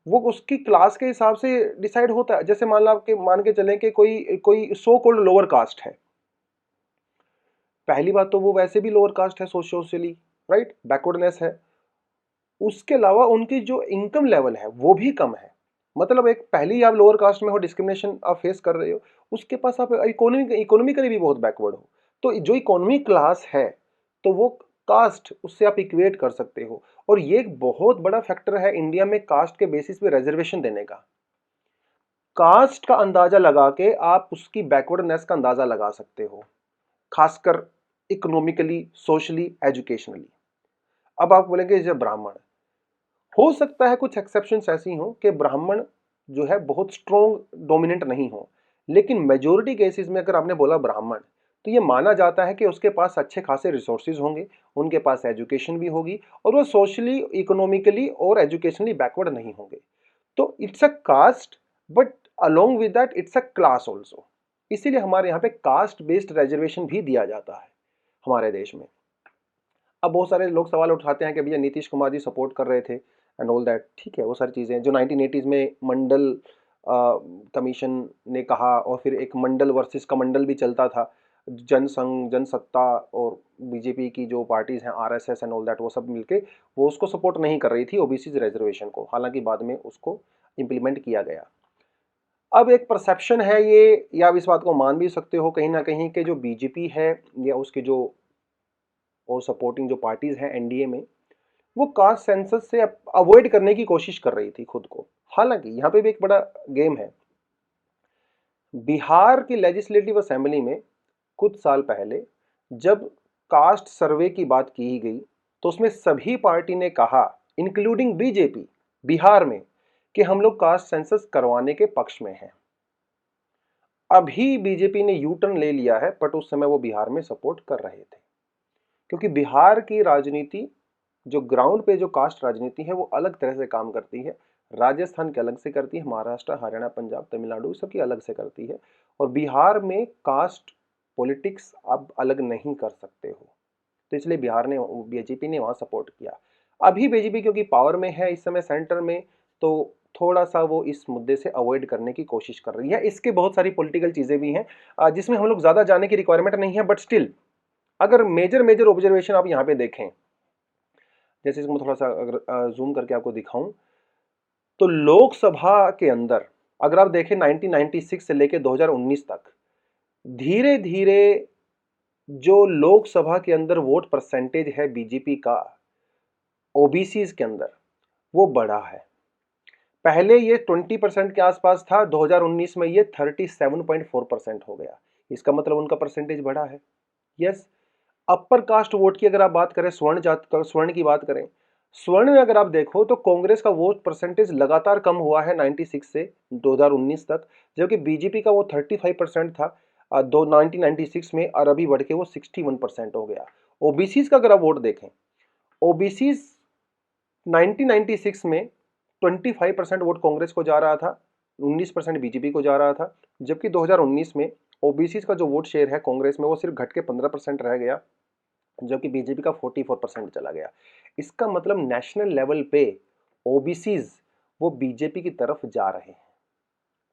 वो उसकी क्लास के हिसाब से डिसाइड होता है। जैसे मान के चलें कि कोई कोई सो कॉल्ड लोअर कास्ट है। पहली बात तो वो वैसे भी लोअर कास्ट है सोशली, राइट, बैकवर्डनेस है। उसके अलावा उनकी जो इनकम लेवल है वो भी कम है। मतलब एक पहले ही आप लोअर कास्ट में हो, डिस्क्रिमिनेशन आप फेस कर रहे हो, उसके पास आप इकोनॉमिकली भी बहुत बैकवर्ड हो। तो जो इकोनॉमिक क्लास है, तो वो कास्ट उससे आप इक्वेट कर सकते हो। और ये एक बहुत बड़ा फैक्टर है इंडिया में कास्ट के बेसिस पे रिजर्वेशन देने का। कास्ट का अंदाजा लगा के आप उसकी बैकवर्डनेस का अंदाजा लगा सकते हो। खासकर इकोनॉमिकली, सोशली, एजुकेशनली। अब आप बोलेंगे जब ब्राह्मण, हो सकता है कुछ एक्सेप्शंस ऐसी हों कि ब्राह्मण जो है बहुत स्ट्रॉन्ग डोमिनेंट नहीं हो, लेकिन मेजोरिटी केसेस में अगर आपने बोला ब्राह्मण, तो ये माना जाता है कि उसके पास अच्छे खासे रिसोर्सेज होंगे, उनके पास एजुकेशन भी होगी और वो सोशली, इकोनॉमिकली और एजुकेशनली बैकवर्ड नहीं होंगे। तो it's a caste, but along with that it's a class also. इसीलिए हमारे यहाँ पे कास्ट बेस्ड रिजर्वेशन भी दिया जाता है हमारे देश में। अब बहुत सारे लोग सवाल उठाते हैं कि भैया नीतीश कुमार जी सपोर्ट कर रहे थे एंड ऑल दैट, ठीक है, वो सारी चीज़ें जो 1980s में मंडल कमीशन ने कहा, और फिर एक मंडल वर्सेस कमंडल भी चलता था, जनसंघ, जनसत्ता और बीजेपी की जो पार्टीज हैं, आरएसएस एंड ऑल दैट, वो सब मिलके वो उसको सपोर्ट नहीं कर रही थी ओबीसी रिजर्वेशन को, हालांकि बाद में उसको इम्प्लीमेंट किया गया। अब एक परसेप्शन है ये, या आप इस बात को मान भी सकते हो कहीं ना कहीं कि जो बीजेपी है या उसके जो और सपोर्टिंग जो पार्टीज हैं एनडीए में, वो कास्ट सेंसस से अवॉइड करने की कोशिश कर रही थी खुद को। हालांकि यहाँ पे भी एक बड़ा गेम है। बिहार की लेजिस्लेटिव असेंबली में कुछ साल पहले जब कास्ट सर्वे की बात की गई, तो उसमें सभी पार्टी ने कहा, इंक्लूडिंग बीजेपी बिहार में, कि हम लोग कास्ट सेंसस करवाने के पक्ष में हैं। अभी बीजेपी ने यू टर्न ले लिया है, बट उस समय वो बिहार में सपोर्ट कर रहे थे, क्योंकि बिहार की राजनीति, जो ग्राउंड पे जो कास्ट राजनीति है, वो अलग तरह से काम करती है। राजस्थान की अलग से करती है, महाराष्ट्र, हरियाणा, पंजाब, तमिलनाडु सबकी अलग से करती है, और बिहार में कास्ट पॉलिटिक्स आप अलग नहीं कर सकते हो। तो इसलिए बिहार ने, बीजेपी ने वहाँ सपोर्ट किया। अभी बीजेपी क्योंकि पावर में है इस समय सेंटर में, तो थोड़ा सा वो इस मुद्दे से अवॉइड करने की कोशिश कर रही है। इसके बहुत सारी पॉलिटिकल चीज़ें भी हैं जिसमें हम लोग ज़्यादा जाने की रिक्वायरमेंट नहीं है, बट स्टिल अगर मेजर मेजर ऑब्जर्वेशन आप यहाँ पे देखें, जैसे इसको मैं थोड़ा सा अगर जूम करके आपको दिखाऊं, तो लोकसभा के अंदर अगर आप देखें 1996 से लेकर 2019 तक, धीरे धीरे जो लोकसभा के अंदर वोट परसेंटेज है बीजेपी का ओबीसीज के अंदर, वो बढ़ा है। पहले ये 20% के आसपास था, 2019 में ये 37.4% हो गया। इसका मतलब उनका परसेंटेज बढ़ा है। यस। अपर कास्ट वोट की अगर आप बात करें, स्वर्ण जात का, स्वर्ण की बात करें, स्वर्ण में अगर आप देखो तो कांग्रेस का वोट परसेंटेज लगातार कम हुआ है 96 से 2019 तक, जबकि बीजेपी का वो 35% था 1996 में, और अभी बढ़ के वो 61% हो गया। ओबीसी का अगर आप वोट देखें, ओबीसी 1996 में 25% वोट कांग्रेस को जा रहा था, 19% बीजेपी को जा रहा था, जबकि 2019 में ओबीसी का जो वोट शेयर है कांग्रेस में, वो सिर्फ घट के 15% रह गया, जबकि बीजेपी का 44% चला गया। इसका मतलब नेशनल लेवल पे ओबीसीज वो बीजेपी की तरफ जा रहे हैं।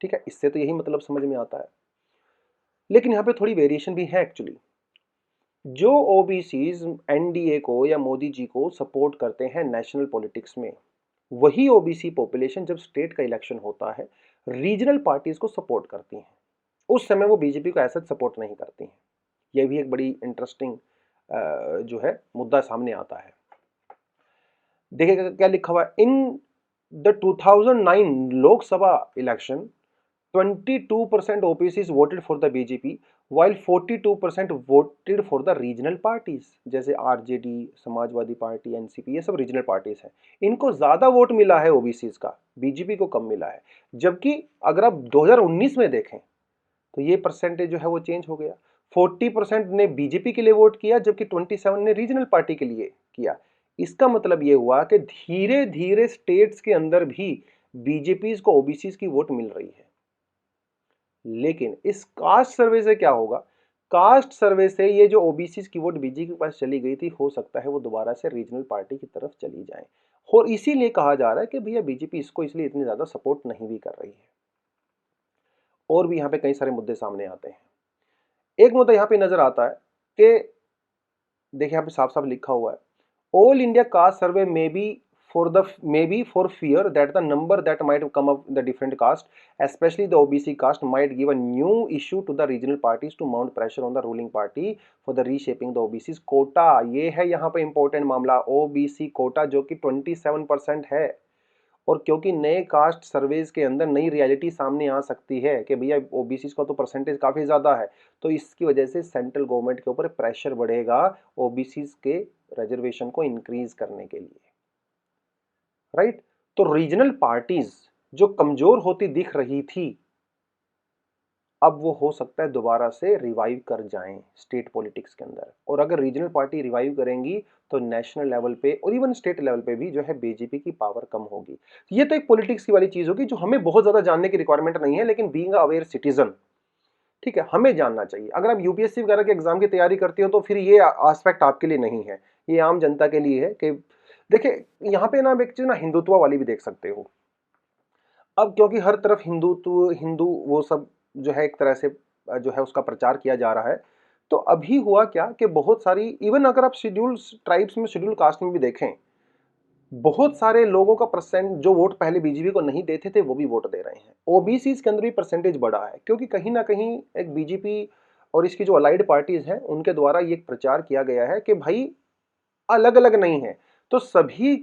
ठीक है, इससे तो यही मतलब समझ में आता है। लेकिन यहाँ पे थोड़ी वेरिएशन भी है एक्चुअली। जो ओबीसीज एनडीए को या मोदी जी को सपोर्ट करते हैं नेशनल पॉलिटिक्स में, वही ओबीसी पॉपुलेशन जब स्टेट का इलेक्शन होता है, रीजनल पार्टीज को सपोर्ट करती हैं। उस समय वो बीजेपी को ऐसा सपोर्ट नहीं करती हैं। यह भी एक बड़ी इंटरेस्टिंग जो है मुद्दा सामने आता है। देखिएगा क्या लिखा हुआ है, in the 2009 Lok Sabha election 22% OBCs voted for the BJP while 42% voted for the regional parties, जैसे आरजेडी, समाजवादी पार्टी, एनसीपी, ये सब रीजनल पार्टीज हैं। इनको ज्यादा वोट मिला है ओबीसीज का, बीजेपी को कम मिला है। जबकि अगर आप 2019 में देखें तो ये परसेंटेज जो है वो चेंज हो गया। 40% ने बीजेपी के लिए वोट किया, जबकि 27 ने रीजनल पार्टी के लिए किया। इसका मतलब ये हुआ कि धीरे धीरे स्टेट्स के अंदर भी बीजेपी को ओबीसी की वोट मिल रही है। लेकिन इस कास्ट सर्वे से क्या होगा, कास्ट सर्वे से ये जो ओबीसी की वोट बीजेपी के पास चली गई थी, हो सकता है वो दोबारा से रीजनल पार्टी की तरफ चली जाए। और इसीलिए कहा जा रहा है कि भैया बीजेपी इसको इसलिए इतनी ज्यादा सपोर्ट नहीं भी कर रही है। और भी यहाँ पे कई सारे मुद्दे सामने आते हैं। एक मुद्दा यहाँ पे नजर आता है कि देखिए यहाँ पे साफ साफ लिखा हुआ है, all India cast survey may be for fear that the number that might come up in the different caste, especially the OBC caste, might give a new issue to the regional parties to mount pressure on the ruling party for the reshaping the OBC's quota। ये है यहाँ पे important मामला, OBC Kota जो कि 27% है। और क्योंकि नए कास्ट सर्वेज के अंदर नई रियलिटी सामने आ सकती है कि भैया ओबीसी का तो परसेंटेज काफ़ी ज़्यादा है, तो इसकी वजह से सेंट्रल गवर्नमेंट के ऊपर प्रेशर बढ़ेगा ओबीसी के रिजर्वेशन को इंक्रीज करने के लिए, राइट। तो रीजनल पार्टीज जो कमजोर होती दिख रही थी, अब वो हो सकता है दोबारा से रिवाइव कर जाएं स्टेट पॉलिटिक्स के अंदर। और अगर रीजनल पार्टी रिवाइव करेंगी तो नेशनल लेवल पे और इवन स्टेट लेवल पे भी जो है बीजेपी की पावर कम होगी। ये तो एक पॉलिटिक्स की वाली चीज होगी जो हमें बहुत ज्यादा जानने की रिक्वायरमेंट नहीं है, लेकिन बीइंग अवेयर सिटीजन, ठीक है, हमें जानना चाहिए। अगर आप यूपीएससी वगैरह के एग्जाम की तैयारी करते हो तो फिर ये एस्पेक्ट आपके लिए नहीं है, ये आम जनता के लिए है कि देखिए यहाँ पे ना एक चीज ना हिंदुत्व वाली भी देख सकते हो। अब क्योंकि हर तरफ हिंदुत्व हिंदू वो सब जो है एक तरह से जो है उसका प्रचार किया जा रहा है, तो अभी हुआ क्या कि बहुत सारी, इवन अगर आप शेड्यूल ट्राइब्स में शेड्यूल कास्ट में भी देखें, बहुत सारे लोगों का परसेंट जो वोट पहले बीजेपी को नहीं देते थे वो भी वोट दे रहे हैं। ओबीसी के अंदर भी परसेंटेज बढ़ा है क्योंकि कहीं ना कहीं एक बीजेपी और इसकी जो अलाइड पार्टीज हैं उनके द्वारा ये एक प्रचार किया गया है कि भाई अलग अलग नहीं है, तो सभी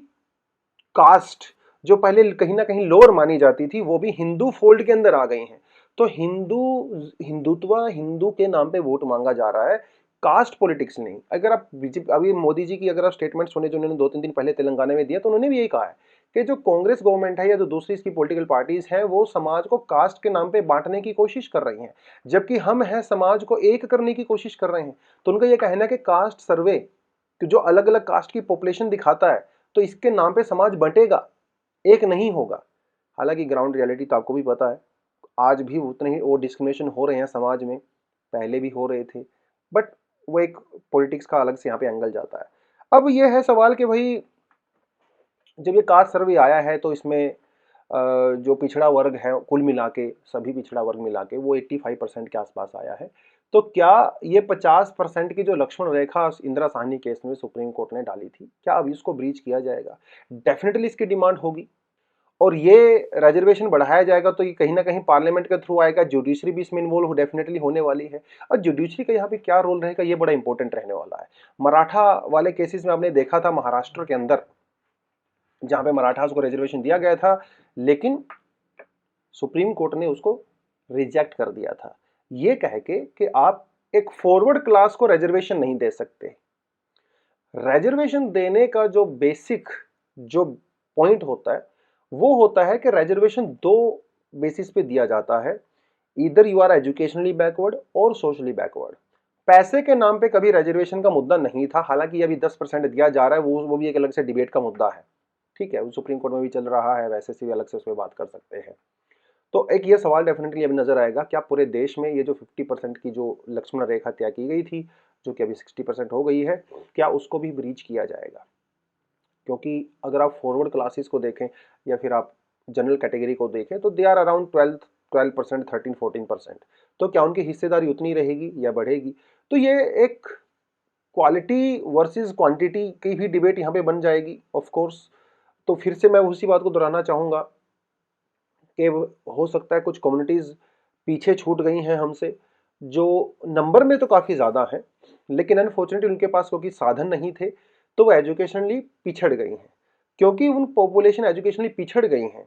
कास्ट जो पहले कहीं ना कहीं लोअर मानी जाती थी वो भी हिंदू फोल्ड के अंदर आ गई हैं। तो हिंदुत्व हिंदू के नाम पे वोट मांगा जा रहा है, कास्ट पॉलिटिक्स नहीं। अगर आप अभी मोदी जी की अगर आप स्टेटमेंट सुने जो उन्होंने 2-3 दिन पहले तेलंगाना में दिया, तो उन्होंने भी यही कहा है कि जो कांग्रेस गवर्नमेंट है या जो दूसरी इसकी पॉलिटिकल पार्टीज हैं वो समाज को कास्ट के नाम पे बांटने की कोशिश कर रही हैं, जबकि हम हैं समाज को एक करने की कोशिश कर रहे हैं। तो उनका यह कहना है कि कास्ट सर्वे जो अलग अलग कास्ट की पॉपुलेशन दिखाता है, तो इसके नाम पे समाज बंटेगा, एक नहीं होगा। हालांकि ग्राउंड रियलिटी तो आपको भी पता है, आज भी उतने ही वो डिस्क्रिमिनेशन हो रहे हैं समाज में, पहले भी हो रहे थे, बट वो एक पॉलिटिक्स का अलग से यहाँ पे एंगल जाता है। अब ये है सवाल कि भाई जब ये कास्ट सर्वे आया है तो इसमें जो पिछड़ा वर्ग है कुल मिला के, सभी पिछड़ा वर्ग मिला के वो 85% के आसपास आया है। तो क्या ये 50% की जो लक्ष्मण रेखा इंदिरा साहनी केस में सुप्रीम कोर्ट ने डाली थी, क्या अब इसको ब्रीच किया जाएगा? डेफिनेटली इसकी डिमांड होगी और ये रिजर्वेशन बढ़ाया जाएगा तो ये कहीं ना कहीं पार्लियामेंट के थ्रू आएगा, जुडिशरी भी इसमें इन्वॉल्व डेफिनेटली होने वाली है। और जुडिशरी का यहाँ पे क्या रोल रहेगा ये बड़ा इंपॉर्टेंट रहने वाला है। मराठा वाले केसेस में आपने देखा था महाराष्ट्र के अंदर जहां पे मराठास को रिजर्वेशन दिया गया था, लेकिन सुप्रीम कोर्ट ने उसको रिजेक्ट कर दिया था, ये कह के कि आप एक फॉरवर्ड क्लास को रिजर्वेशन नहीं दे सकते। रिजर्वेशन देने का जो बेसिक जो पॉइंट होता है वो होता है कि रिजर्वेशन दो बेसिस पे दिया जाता है, इधर यू आर एजुकेशनली बैकवर्ड और सोशली बैकवर्ड। पैसे के नाम पे कभी रिजर्वेशन का मुद्दा नहीं था, हालांकि अभी 10% दिया जा रहा है, वो भी एक अलग से डिबेट का मुद्दा है, ठीक है, वो सुप्रीम कोर्ट में भी चल रहा है, वैसे से भी अलग से उस पर बात कर सकते हैं। तो एक ये सवाल डेफिनेटली अभी नजर आएगा, क्या पूरे देश में ये जो 50% की जो लक्ष्मण रेखा तय की गई थी, जो कि अभी 60% हो गई है, क्या उसको भी ब्रीच किया जाएगा? क्योंकि अगर आप फॉरवर्ड क्लासेस को देखें या फिर आप जनरल कैटेगरी को देखें तो दे आर अराउंड 12% 13-14%। तो क्या उनकी हिस्सेदारी उतनी रहेगी या बढ़ेगी? तो ये एक क्वालिटी वर्सेस क्वांटिटी की भी डिबेट यहाँ पे बन जाएगी ऑफ कोर्स। तो फिर से मैं उसी बात को दोहराना चाहूँगा कि हो सकता है कुछ कम्युनिटीज़ पीछे छूट गई हैं हमसे, जो नंबर में तो काफ़ी ज़्यादा हैं, लेकिन अनफॉर्चुनेटली उनके पास क्योंकि साधन नहीं थे तो वो एजुकेशनली पिछड़ गई हैं। क्योंकि उन पॉपुलेशन एजुकेशनली पिछड़ गई हैं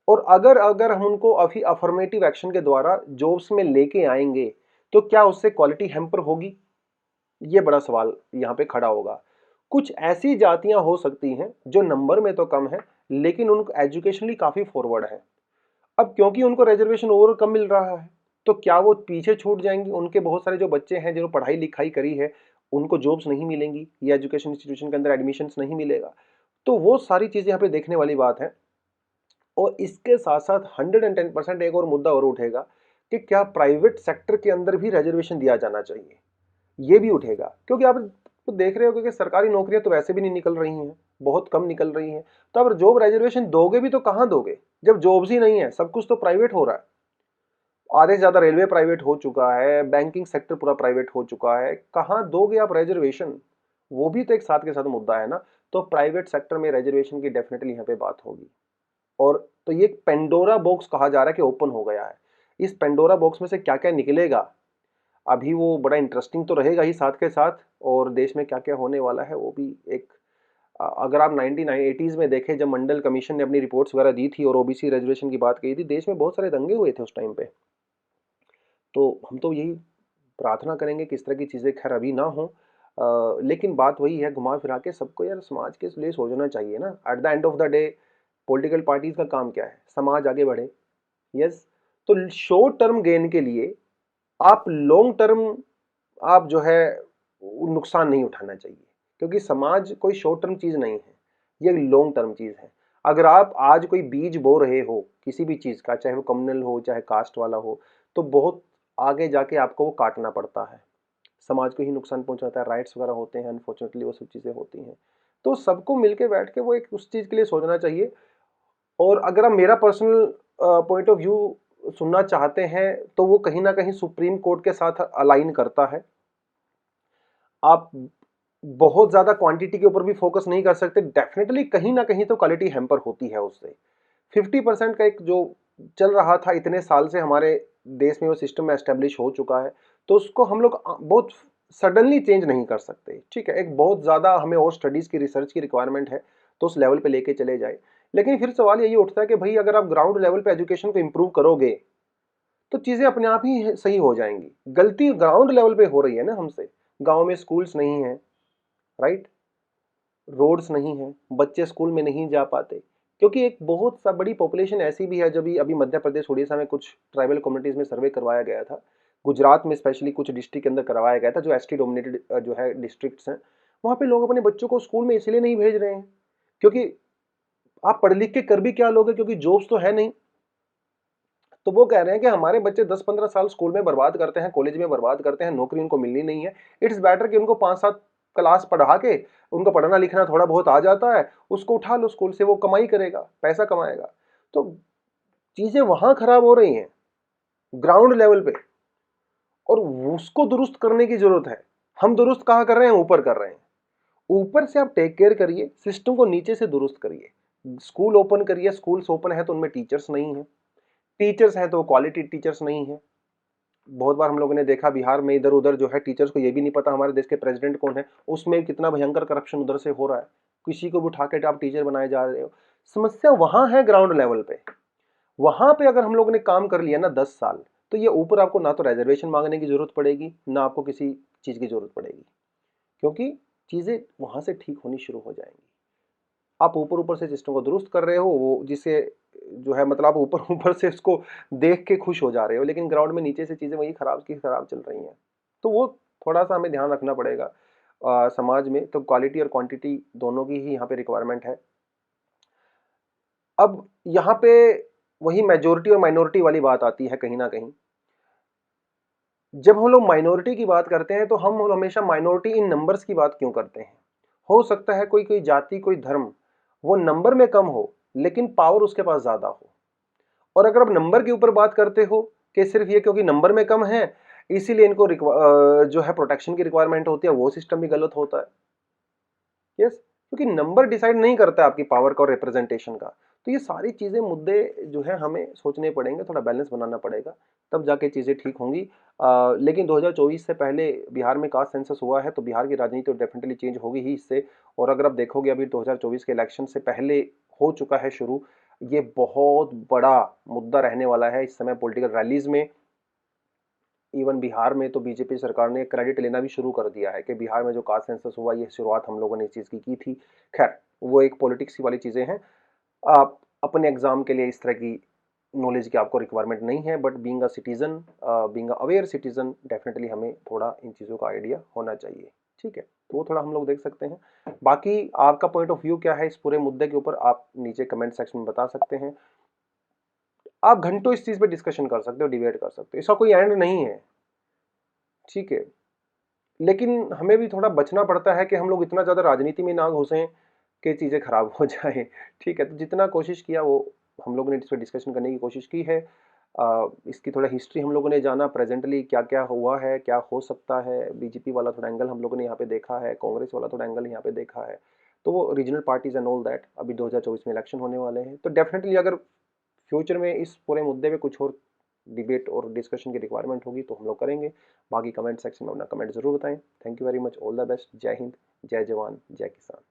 और अगर अगर हम उनको अभी अफर्मेटिव एक्शन के द्वारा जॉब्स में लेके आएंगे तो क्या उससे क्वालिटी हैम्पर होगी? ये बड़ा सवाल यहाँ पे खड़ा होगा। कुछ ऐसी जातियां हो सकती हैं जो नंबर में तो कम है लेकिन उनको एजुकेशनली काफ़ी फॉरवर्ड है। अब क्योंकि उनको रिजर्वेशन ओवर कम मिल रहा है तो क्या वो पीछे छूट जाएंगी? उनके बहुत सारे जो बच्चे हैं जिन्होंने पढ़ाई लिखाई करी है उनको जॉब्स नहीं मिलेंगी या एजुकेशन इंस्टीट्यूशन के अंदर एडमिशन्स नहीं मिलेगा। तो वो सारी चीज़ें यहाँ पे देखने वाली बात है। और इसके साथ साथ 110% एक और मुद्दा और उठेगा कि क्या प्राइवेट सेक्टर के अंदर भी रिजर्वेशन दिया जाना चाहिए, ये भी उठेगा। क्योंकि आप तो देख रहे हो कि सरकारी नौकरियां तो वैसे भी नहीं निकल रही हैं, बहुत कम निकल रही हैं, तो अब जॉब रिजर्वेशन दोगे भी तो कहाँ दोगे जब जॉब्स ही नहीं है, सब कुछ तो प्राइवेट हो रहा है। आधे से ज्यादा रेलवे प्राइवेट हो चुका है, बैंकिंग सेक्टर पूरा प्राइवेट हो चुका है, कहाँ दोगे आप रिजर्वेशन? वो भी तो एक साथ के साथ मुद्दा है ना। तो प्राइवेट सेक्टर में रिजर्वेशन की डेफिनेटली यहाँ पे बात होगी। और तो ये पेंडोरा बॉक्स कहा जा रहा है कि ओपन हो गया है। इस पेंडोरा बॉक्स में से क्या क्या निकलेगा अभी वो बड़ा इंटरेस्टिंग तो रहेगा ही साथ के साथ, और देश में क्या क्या होने वाला है वो भी एक अगर आप 1980s में देखें, जब मंडल कमीशन ने अपनी रिपोर्ट्स वगैरह दी थी और ओबीसी रिजर्वेशन की बात कही थी, देश में बहुत सारे दंगे हुए थे उस टाइम पे। तो हम तो यही प्रार्थना करेंगे कि इस तरह की चीज़ें खैर अभी ना हो। लेकिन बात वही है, घुमा फिरा के सबको यार समाज के लिए सोचना चाहिए ना। At the end of the day political parties का काम क्या है? समाज आगे बढ़े। यस। तो शॉर्ट टर्म गेन के लिए आप लॉन्ग टर्म आप जो है नुकसान नहीं उठाना चाहिए, क्योंकि समाज कोई शॉर्ट टर्म चीज नहीं है, ये लॉन्ग टर्म चीज है। अगर आप आज कोई बीज बो रहे हो किसी भी चीज का, चाहे वो कम्युनल हो चाहे कास्ट वाला हो, तो बहुत आगे जाके आपको वो काटना पड़ता है, समाज को ही नुकसान पहुंचाता है, राइट्स वगैरह होते हैं, अनफॉर्चुनेटली वो सब चीजें होती हैं। तो सबको मिलके बैठ के वो एक उस चीज के लिए सोचना चाहिए। और अगर आप मेरा पर्सनल पॉइंट ऑफ व्यू सुनना चाहते हैं, तो वो कहीं ना कहीं सुप्रीम कोर्ट के साथ अलाइन करता है। आप बहुत ज्यादा क्वांटिटी के ऊपर भी फोकस नहीं कर सकते, डेफिनेटली कहीं ना कहीं तो क्वालिटी हैम्पर होती है उससे। 50% का एक जो चल रहा था इतने साल से हमारे देश में, वो सिस्टम एस्टेब्लिश हो चुका है, तो उसको हम लोग बहुत सडनली चेंज नहीं कर सकते। ठीक है, एक बहुत ज़्यादा हमें और स्टडीज़ की, रिसर्च की रिक्वायरमेंट है, तो उस लेवल पे लेके चले जाए। लेकिन फिर सवाल यही उठता है कि भाई अगर आप ग्राउंड लेवल पे एजुकेशन को इम्प्रूव करोगे तो चीज़ें अपने आप ही सही हो जाएंगी। गलती ग्राउंड लेवल पे हो रही है ना हमसे। गाँव में स्कूल्स नहीं है, राइट, रोड्स नहीं है, बच्चे स्कूल में नहीं जा पाते, क्योंकि एक बहुत सा बड़ी पॉपुलेशन ऐसी भी है। जब भी अभी मध्य प्रदेश उड़ीसा में कुछ ट्राइबल कम्युनिटीज में सर्वे करवाया गया था, गुजरात में स्पेशली कुछ डिस्ट्रिक्ट के अंदर करवाया गया था जो एसटी डोमिनेटेड जो है डिस्ट्रिक्ट्स हैं, वहाँ पे लोग अपने बच्चों को स्कूल में इसलिए नहीं भेज रहे हैं क्योंकि आप पढ़ लिख के कर भी क्या लोगे, क्योंकि जॉब्स तो है नहीं। तो वो कह रहे हैं कि हमारे बच्चे 10-15 साल स्कूल में बर्बाद करते हैं, कॉलेज में बर्बाद करते हैं, नौकरी उनको मिलनी नहीं है। इट्स बेटर कि उनको 5-7 क्लास पढ़ा के, उनको पढ़ना लिखना थोड़ा बहुत आ जाता है, उसको उठा लो स्कूल से, वो कमाई करेगा, पैसा कमाएगा। तो चीजें वहां खराब हो रही हैं ग्राउंड लेवल पे, और उसको दुरुस्त करने की जरूरत है। हम दुरुस्त कहाँ कर रहे हैं? ऊपर कर रहे हैं। ऊपर से आप टेक केयर करिए, सिस्टम को नीचे से दुरुस्त करिए। स्कूल ओपन करिए, स्कूल्स ओपन है तो उनमें टीचर्स नहीं है, टीचर्स हैं तो क्वालिटी टीचर्स नहीं है। बहुत बार हम लोगों ने देखा बिहार में इधर उधर जो है टीचर्स को ये भी नहीं पता हमारे देश के प्रेसिडेंट कौन है, उसमें कितना भयंकर करप्शन उधर से हो रहा है, किसी को भी उठा के आप टीचर बनाए जा रहे हो। समस्या वहां है ग्राउंड लेवल पे। वहां पे अगर हम लोगों ने काम कर लिया ना 10 साल, तो ये ऊपर आपको ना तो रिजर्वेशन मांगने की जरूरत पड़ेगी, ना आपको किसी चीज की जरूरत पड़ेगी, क्योंकि चीजें वहां से ठीक होनी शुरू हो जाएंगी। आप ऊपर ऊपर से सिस्टम को दुरुस्त कर रहे हो, वो जिसे जो है मतलब आप ऊपर ऊपर से उसको देख के खुश हो जा रहे हो, लेकिन ग्राउंड में नीचे से चीजें वही खराब की खराब चल रही हैं। तो वो थोड़ा सा हमें ध्यान रखना पड़ेगा। समाज में तो क्वालिटी और क्वांटिटी दोनों की ही यहाँ पे रिक्वायरमेंट है। अब यहाँ पे वही मेजोरिटी और माइनॉरिटी वाली बात आती है कहीं ना कहीं। जब हम लोग माइनॉरिटी की बात करते हैं तो हम हमेशा माइनॉरिटी इन नंबर्स की बात क्यों करते हैं? हो सकता है कोई कोई जाति, कोई धर्म वो नंबर में कम हो, लेकिन पावर उसके पास ज्यादा हो। और अगर आप नंबर के ऊपर बात करते हो कि सिर्फ ये क्योंकि नंबर में कम है इसीलिए इनको जो है प्रोटेक्शन की रिक्वायरमेंट होती है, वो सिस्टम भी गलत होता है। यस, क्योंकि नंबर डिसाइड नहीं करता है आपकी पावर का और रिप्रेजेंटेशन का। तो ये सारी चीजें, मुद्दे जो है हमें सोचने पड़ेंगे, थोड़ा बैलेंस बनाना पड़ेगा, तब जाके चीजें ठीक होंगी। लेकिन 2024 से पहले बिहार में कास्ट सेंसस हुआ है, तो बिहार की राजनीति तो डेफिनेटली चेंज होगी ही इससे। और अगर आप देखोगे अभी 2024 के इलेक्शन से पहले हो चुका है शुरू, ये बहुत बड़ा मुद्दा रहने वाला है इस समय पॉलिटिकल रैलीज में। इवन बिहार में तो बीजेपी सरकार ने क्रेडिट लेना भी शुरू कर दिया है कि बिहार में जो कास्ट सेंसस हुआ, ये शुरुआत हम लोगों ने इस चीज़ की थी। खैर, वो एक पॉलिटिक्स वाली चीज़ें हैं। आप अपने एग्जाम के लिए इस तरह की नॉलेज की आपको रिक्वायरमेंट नहीं है, but being a citizen, being a aware citizen, definitely हमें थोड़ा इन चीज़ों का आइडिया होना चाहिए। ठीक है, तो वो थोड़ा हम लोग देख सकते हैं। बाकी आपका पॉइंट ऑफ व्यू क्या है इस पूरे मुद्दे के ऊपर, आप नीचे कमेंट सेक्शन में बता सकते हैं। आप घंटों इस चीज़ पे डिस्कशन कर सकते हो, डिबेट कर सकते हो, इसका कोई एंड नहीं है। ठीक है, लेकिन हमें भी थोड़ा बचना पड़ता है कि हम लोग इतना ज़्यादा राजनीति में ना घुसें कि चीज़ें खराब हो जाएं। ठीक है, तो जितना कोशिश किया वो हम लोगों ने इस पर डिस्कशन करने की कोशिश की है। इसकी थोड़ा हिस्ट्री हम लोगों ने जाना, प्रेजेंटली क्या क्या हुआ है, क्या हो सकता है। बीजेपी वाला थोड़ा एंगल हम लोगों ने यहाँ पे देखा है, कांग्रेस वाला थोड़ा एंगल यहाँ पे देखा है। तो वो regional parties and all that, अभी 2024 में इलेक्शन होने वाले हैं, तो डेफिनेटली अगर फ्यूचर में इस पूरे मुद्दे पे कुछ और डिबेट और डिस्कशन की रिक्वायरमेंट होगी तो हम लोग करेंगे। बाकी कमेंट सेक्शन में अपना कमेंट जरूर बताएं। Thank you very much, all the best, जय हिंद, जय जवान, जय किसान।